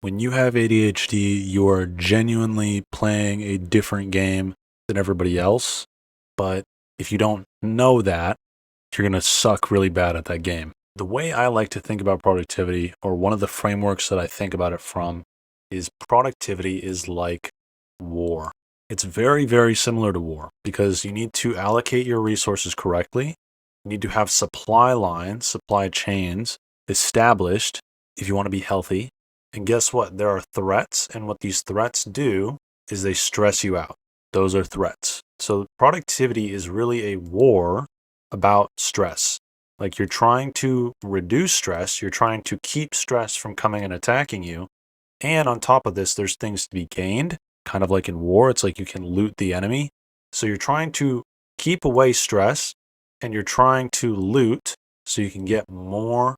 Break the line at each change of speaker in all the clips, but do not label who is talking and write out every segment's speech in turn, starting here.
When you have ADHD, you are genuinely playing a different game than everybody else. But if you don't know that, you're going to suck really bad at that game. The way I like to think about productivity, or one of the frameworks that I think about it from, is productivity is like war. It's very, very similar to war because you need to allocate your resources correctly. You need to have supply lines, supply chains established if you want to be healthy. And guess what? There are threats, and what these threats do is they stress you out. Those are threats. So productivity is really a war about stress. Like you're trying to reduce stress, you're trying to keep stress from coming and attacking you. And on top of this, there's things to be gained, kind of like in war. It's like you can loot the enemy. So you're trying to keep away stress and you're trying to loot so you can get more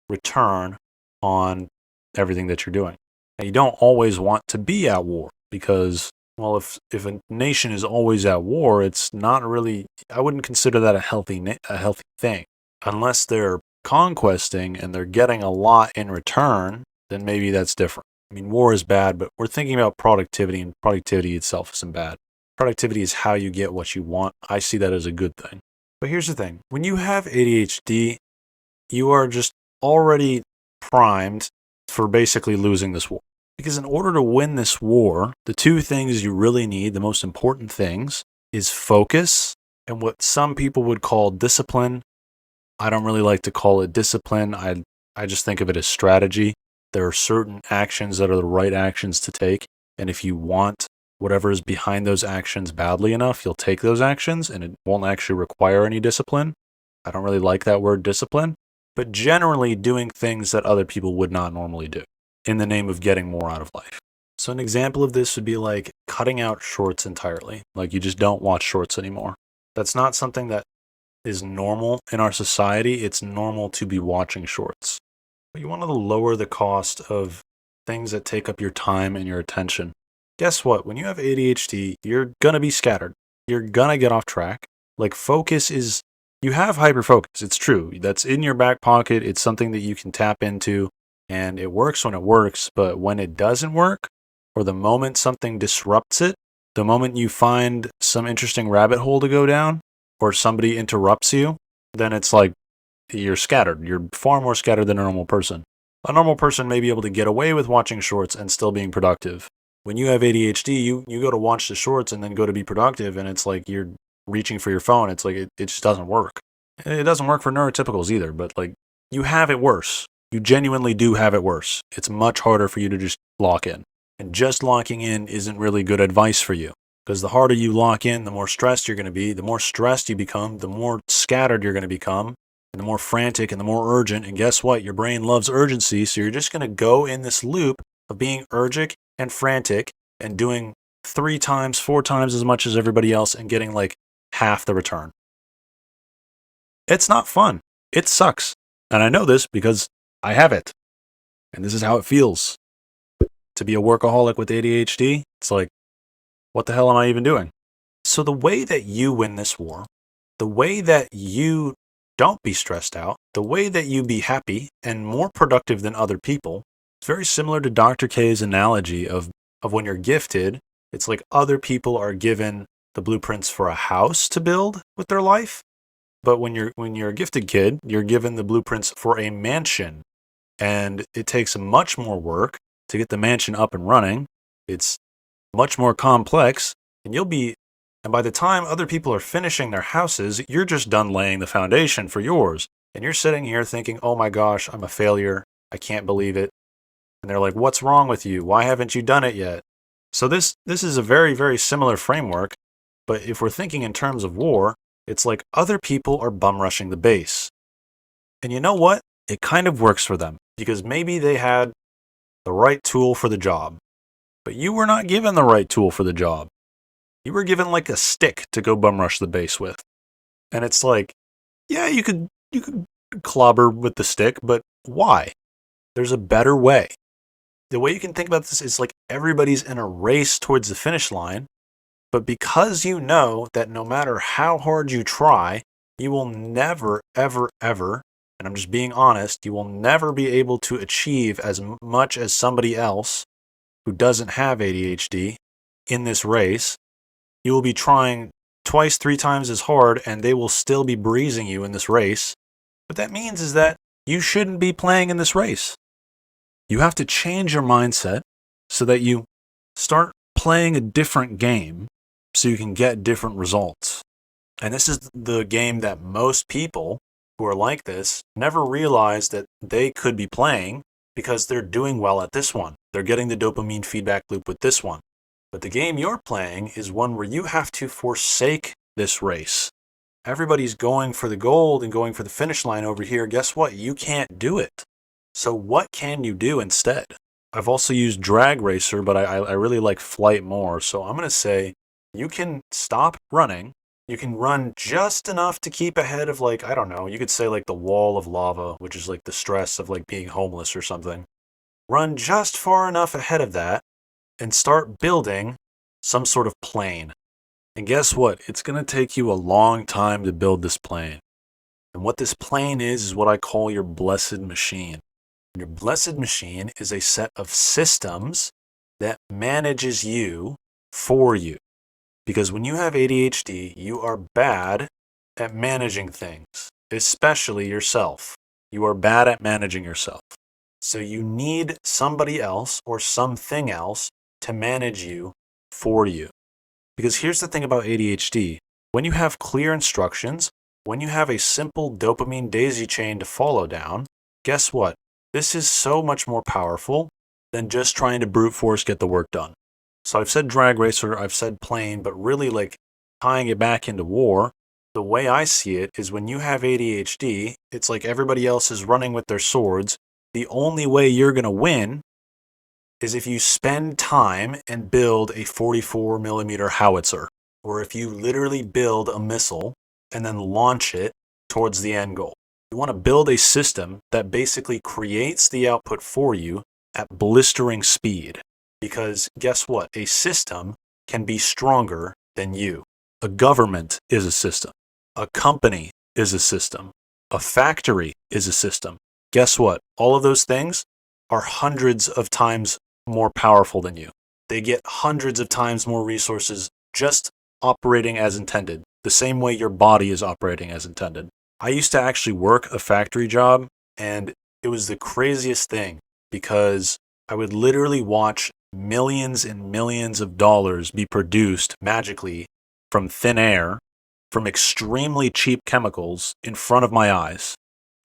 return on everything that you're doing. And you don't always want to be at war because, well, if a nation is always at war, it's not really, I wouldn't consider that a healthy thing. Unless they're conquesting and they're getting a lot in return, then maybe that's different. I mean, war is bad, but we're thinking about productivity, and productivity itself isn't bad. Productivity is how you get what you want. I see that as a good thing. But here's the thing. When you have ADHD, you are just already primed for basically losing this war. Because in order to win this war, the two things you really need, the most important things, is focus and what some people would call discipline. I don't really like to call it discipline. I just think of it as strategy. There are certain actions that are the right actions to take. And if you want whatever is behind those actions badly enough, you'll take those actions and it won't actually require any discipline. I don't really like that word discipline, but generally doing things that other people would not normally do in the name of getting more out of life. So an example of this would be like cutting out shorts entirely. Like you just don't watch shorts anymore. That's not something that is normal in our society. It's normal to be watching shorts. But you want to lower the cost of things that take up your time and your attention. Guess what? When you have ADHD, you're going to be scattered. You're going to get off track. Like focus is, you have hyperfocus. It's true. That's in your back pocket. It's something that you can tap into and it works when it works. But when it doesn't work, or the moment something disrupts it, the moment you find some interesting rabbit hole to go down, or somebody interrupts you, then it's like you're scattered. You're far more scattered than a normal person. A normal person may be able to get away with watching shorts and still being productive. When you have ADHD, you go to watch the shorts and then go to be productive, and it's like you're reaching for your phone. It's like it just doesn't work. It doesn't work for neurotypicals either, but like you have it worse. You genuinely do have it worse. It's much harder for you to just lock in. And just locking in isn't really good advice for you. Because the harder you lock in, the more stressed you're going to be. The more stressed you become, the more scattered you're going to become, and the more frantic and the more urgent. And guess what? Your brain loves urgency. So you're just going to go in this loop of being urgent and frantic and doing 3 times, 4 times as much as everybody else and getting like half the return. It's not fun. It sucks. And I know this because I have it. And this is how it feels. To be a workaholic with ADHD, it's like, what the hell am I even doing? So the way that you win this war, the way that you don't be stressed out, the way that you be happy and more productive than other people, it's very similar to Dr. K's analogy of when you're gifted. It's like other people are given the blueprints for a house to build with their life. But when you're a gifted kid, you're given the blueprints for a mansion. And it takes much more work to get the mansion up and running. It's much more complex, and by the time other people are finishing their houses, you're just done laying the foundation for yours. And you're sitting here thinking, oh my gosh, I'm a failure. I can't believe it. And they're like, what's wrong with you? Why haven't you done it yet? So this is a very, very similar framework. But if we're thinking in terms of war, it's like other people are bum rushing the base. And you know what? It kind of works for them because maybe they had the right tool for the job. But you were not given the right tool for the job. You were given like a stick to go bum rush the base with. And it's like, yeah, you could clobber with the stick, but why? There's a better way. The way you can think about this is like everybody's in a race towards the finish line, but because you know that no matter how hard you try, you will never, ever, ever and I'm just being honest, you will never be able to achieve as much as somebody else who doesn't have ADHD in this race. You will be trying twice, 3 times as hard, and they will still be breezing you in this race. What that means is that you shouldn't be playing in this race. You have to change your mindset so that you start playing a different game so you can get different results. And this is the game that most people who are like this never realize that they could be playing because they're doing well at this one. They're getting the dopamine feedback loop with this one. But the game you're playing is one where you have to forsake this race. Everybody's going for the gold and going for the finish line over here. Guess what? You can't do it. So what can you do instead? I've also used Drag Racer, but I really like Flight more. So I'm going to say you can stop running. You can run just enough to keep ahead of, like, I don't know, you could say like the wall of lava, which is like the stress of like being homeless or something. Run just far enough ahead of that and start building some sort of plane. And guess what? It's going to take you a long time to build this plane. And what this plane is what I call your blessed machine. Your blessed machine is a set of systems that manages you for you. Because when you have ADHD, you are bad at managing things, especially yourself. You are bad at managing yourself. So you need somebody else or something else to manage you for you. Because here's the thing about ADHD. When you have clear instructions, when you have a simple dopamine daisy chain to follow down, guess what? This is so much more powerful than just trying to brute force get the work done. So I've said Drag Racer, I've said plane, but really like tying it back into war, the way I see it is when you have ADHD, it's like everybody else is running with their swords. The only way you're going to win is if you spend time and build a 44 millimeter howitzer, or if you literally build a missile and then launch it towards the end goal. You want to build a system that basically creates the output for you at blistering speed. Because guess what? A system can be stronger than you. A government is a system. A company is a system. A factory is a system. Guess what? All of those things are hundreds of times more powerful than you. They get hundreds of times more resources just operating as intended, the same way your body is operating as intended. I used to actually work a factory job, and it was the craziest thing because I would literally watch millions and millions of dollars be produced magically from thin air, from extremely cheap chemicals in front of my eyes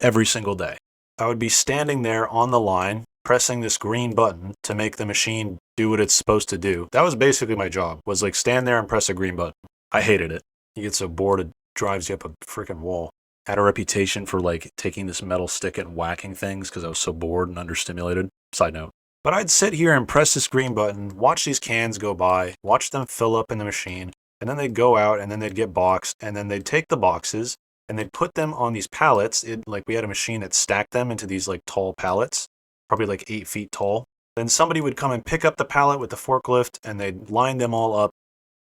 every single day. I would be standing there on the line, pressing this green button to make the machine do what it's supposed to do. That was basically my job, was like stand there and press a green button. I hated it. You get so bored it drives you up a freaking wall. I had a reputation for like taking this metal stick and whacking things because I was so bored and understimulated. Side note. But I'd sit here and press this green button, watch these cans go by, watch them fill up in the machine, and then they'd go out and then they'd get boxed, and then they'd take the boxes and they'd put them on these pallets. Like we had a machine that stacked them into these like tall pallets, probably like 8 feet tall. Then somebody would come and pick up the pallet with the forklift and they'd line them all up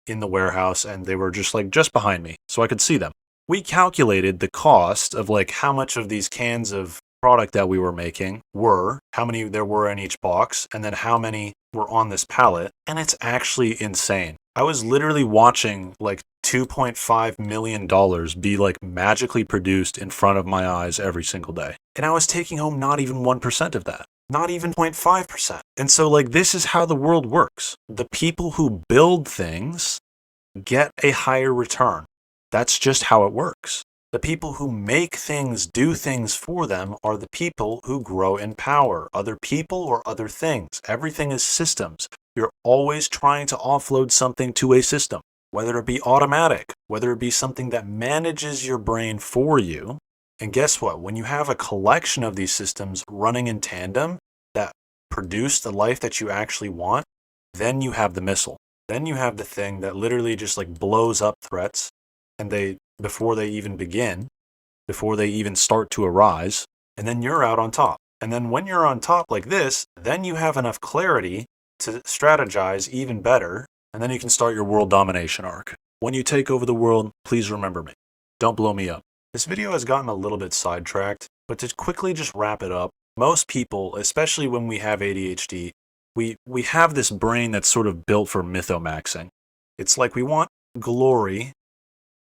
in the warehouse, and they were just behind me so I could see them. We calculated the cost of like how much of these cans of product that we were making were, how many there were in each box, and then how many were on this pallet, and it's actually insane. I was literally watching like $2.5 million be like magically produced in front of my eyes every single day. And I was taking home not even 1% of that. Not even 0.5%. And so like this is how the world works. The people who build things get a higher return. That's just how it works. The people who make things do things for them are the people who grow in power. Other people or other things. Everything is systems. You're always trying to offload something to a system, whether it be automatic, whether it be something that manages your brain for you. And guess what? When you have a collection of these systems running in tandem that produce the life that you actually want, then you have the missile. Then you have the thing that literally just like blows up threats, and before they even begin, before they even start to arise, and then you're out on top. And then when you're on top like this, then you have enough clarity to strategize even better, and then you can start your world domination arc. When you take over the world, please remember me. Don't blow me up. This video has gotten a little bit sidetracked, But to quickly just wrap it up, most people, especially when we have ADHD, we have this brain that's sort of built for mythomaxing. It's like we want glory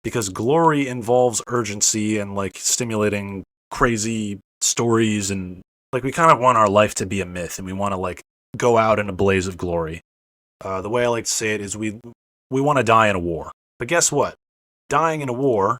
because glory involves urgency and like stimulating crazy stories, and like we kind of want our life to be a myth and we want to like go out in a blaze of glory. The way I like to say it is we want to die in a war. But guess what? Dying in a war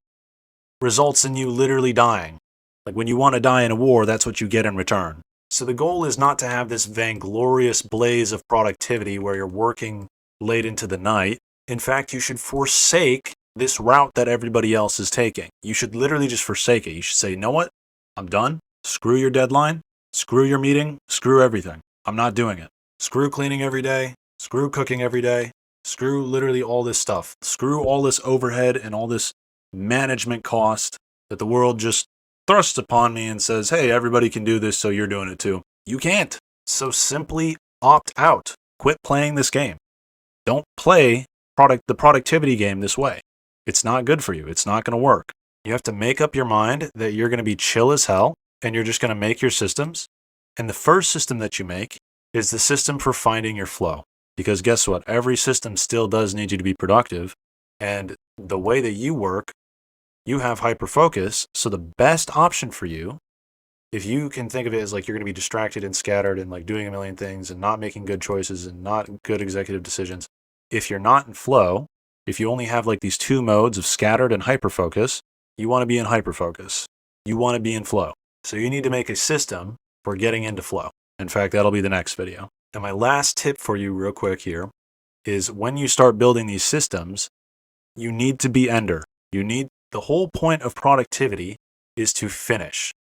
results in you literally dying. Like when you want to die in a war, that's what you get in return. So the goal is not to have this vainglorious blaze of productivity where you're working late into the night. In fact, you should forsake this route that everybody else is taking. You should literally just forsake it. You should say, you know what? I'm done. Screw your deadline. Screw your meeting. Screw everything. I'm not doing it. Screw cleaning every day. Screw cooking every day. Screw literally all this stuff. Screw all this overhead and all this management cost that the world just thrusts upon me and says, hey, everybody can do this, so you're doing it too. You can't. So simply opt out. Quit playing this game. Don't play the productivity game this way. It's not good for you. It's not going to work. You have to make up your mind that you're going to be chill as hell and you're just going to make your systems. And the first system that you make is the system for finding your flow. Because guess what? Every system still does need you to be productive. And the way that you work, you have hyperfocus. So the best option for you, if you can think of it as like you're going to be distracted and scattered and like doing a million things and not making good choices and not good executive decisions, if you're not in flow, if you only have like these two modes of scattered and hyperfocus, you want to be in hyperfocus. You want to be in flow. So you need to make a system for getting into flow. In fact, that'll be the next video. And my last tip for you real quick here is when you start building these systems, you need to be ender. The whole point of productivity is to finish.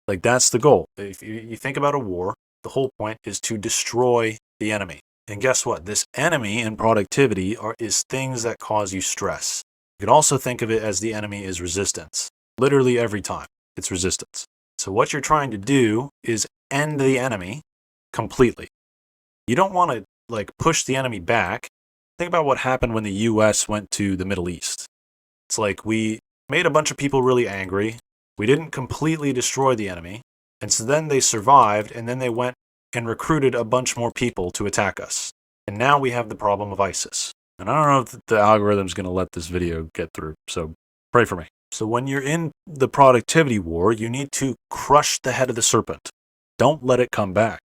Like that's the goal. If you think about a war, the whole point is to destroy the enemy. And guess what? This enemy in productivity is things that cause you stress. You can also think of it as the enemy is resistance. Literally every time, it's resistance. So what you're trying to do is end the enemy completely. You don't want to like push the enemy back. Think about what happened when the US went to the Middle East. It's like we made a bunch of people really angry. We didn't completely destroy the enemy. And so then they survived, and then they went and recruited a bunch more people to attack us. And now we have the problem of ISIS. And I don't know if the algorithm's going to let this video get through, so pray for me. So when you're in the productivity war, you need to crush the head of the serpent. Don't let it come back.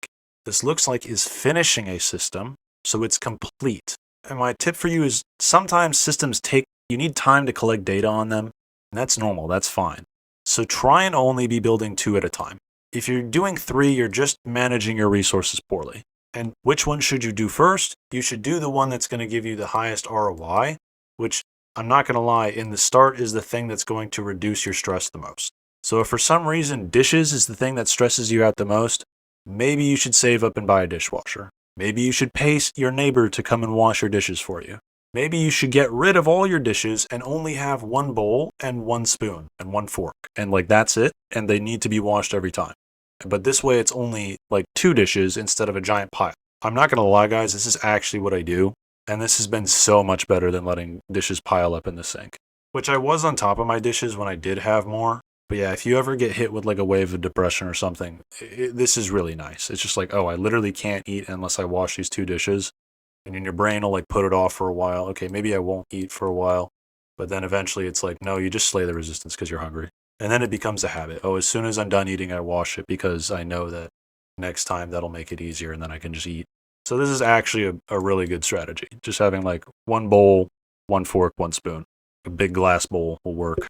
This looks like is finishing a system, so it's complete. And my tip for you is sometimes systems you need time to collect data on them, and that's normal, that's fine. So try and only be building 2 at a time. If you're doing 3, you're just managing your resources poorly. And which one should you do first? You should do the one that's going to give you the highest ROI, which I'm not going to lie, in the start is the thing that's going to reduce your stress the most. So if for some reason dishes is the thing that stresses you out the most, maybe you should save up and buy a dishwasher. Maybe you should pay your neighbor to come and wash your dishes for you. Maybe you should get rid of all your dishes and only have 1 bowl and 1 spoon and 1 fork. And like that's it. And they need to be washed every time. But this way it's only like 2 dishes instead of a giant pile. I'm not going to lie, guys. This is actually what I do. And this has been so much better than letting dishes pile up in the sink. Which I was on top of my dishes when I did have more. But yeah, if you ever get hit with like a wave of depression or something, this is really nice. It's just like, oh, I literally can't eat unless I wash these 2 dishes. And then your brain will like put it off for a while. Okay, maybe I won't eat for a while. But then eventually it's like, no, you just slay the resistance because you're hungry. And then it becomes a habit. Oh, as soon as I'm done eating, I wash it because I know that next time that'll make it easier and then I can just eat. So this is actually a really good strategy. Just having like 1 bowl, 1 fork, 1 spoon. A big glass bowl will work.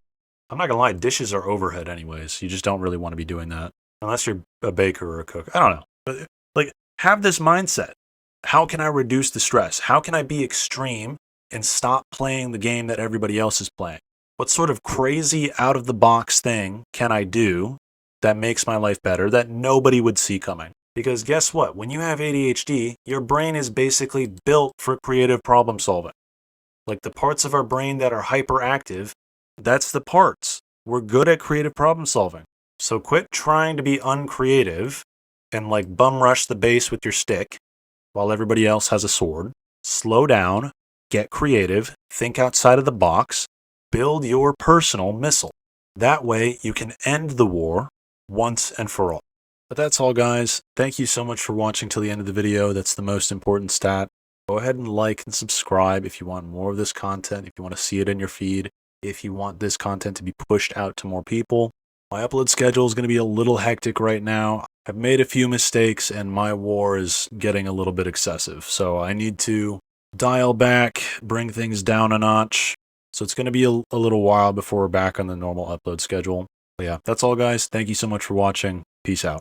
I'm not gonna lie, dishes are overhead anyways. You just don't really want to be doing that. Unless you're a baker or a cook. I don't know. But like, have this mindset. How can I reduce the stress? How can I be extreme and stop playing the game that everybody else is playing? What sort of crazy out-of-the-box thing can I do that makes my life better that nobody would see coming? Because guess what? When you have ADHD, your brain is basically built for creative problem solving. Like the parts of our brain that are hyperactive, that's the parts. We're good at creative problem solving. So quit trying to be uncreative and like bum rush the base with your stick while everybody else has a sword. Slow down, get creative, think outside of the box, build your personal missile. That way you can end the war once and for all. But that's all, guys. Thank you so much for watching till the end of the video. That's the most important stat. Go ahead and like and subscribe if you want more of this content, if you want to see it in your feed, if you want this content to be pushed out to more people. My upload schedule is going to be a little hectic right now. I've made a few mistakes and my war is getting a little bit excessive. So I need to dial back, bring things down a notch. So it's going to be a little while before we're back on the normal upload schedule. But yeah, that's all, guys. Thank you so much for watching. Peace out.